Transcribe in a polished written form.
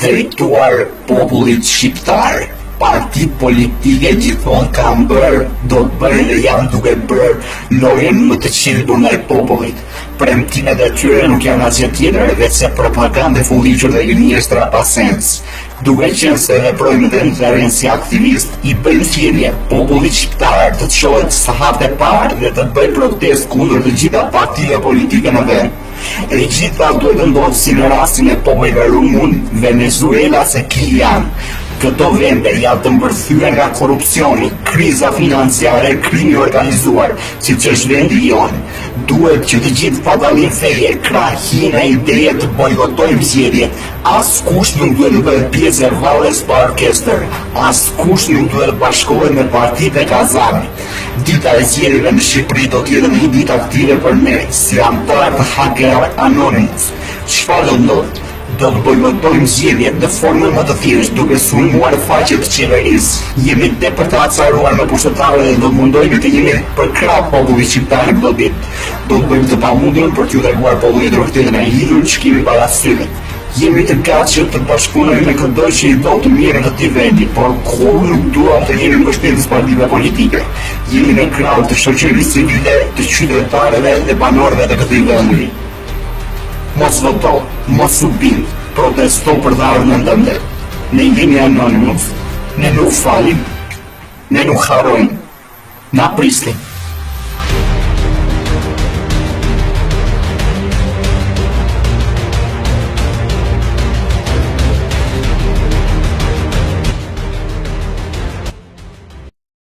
drejtuar popullit shqiptar. Partit politike gjithmonë kanë bërë, do të bërë dhe janë duke bërë lojën më të qelbur ndaj popullit. Premtimet e tyre nuk janë asgjë tjetër veç se propagandë e fulliqur dhe ministra pa sens. Duke qenë se veprojnë dhe ndërren si aktivist, i bëjnë thirrje popullit shqiptar të çohet sa hapë e parë dhe të bëjë protestë kundër të gjitha partive politike në vend. E gjitha duhet të ndodhë si në rastin e popujve rumun, Venezuela se Kilian. Këto vende janë të mbërthyer nga korrupsioni, kriza financiare, krimi organizuar, siç është vendi jonë. Duhet që të gjithë padallin feje, krahin e ideje të bojkotojmë zgjedhjet. Askush nuk duhet të bëhet pjesë e rrallës pa orkestër. Askush nuk duhet të bashkohet me partitë e kazare. Dita e zgjedhjeve në Shqipëri do të jetë një ditë aktive për ne, si antar të Hacker Anonymous. Çfarë do ndodhë? Do të bojkotojmë zgjedhjet në formën më të thjeshtë duke sulmuar faqet të qeverisë. Jemi tepër të acaruar me pushtetarët dhe do të mundohemi të jemi për krah popullit shqiptar këto ditë. Do të bëjmë të pamundur për t'ju treguar popullit rrugtimin e lidhur që kemi para syve. Jemi të gatshëm të bashkohemi me çdo që i do të mirë në këtë vendi, por kur nuk duam të jemi mbështetës partive politike. Jemi në krah të shoqërisë civile, të qytetarëve dhe banorëve të këtij vendi. Mos voto, mos u bind, protesto për të ardhmen tënde. Ne jemi Anonymous, ne nuk falim, ne nuk harrojmë, na prislim.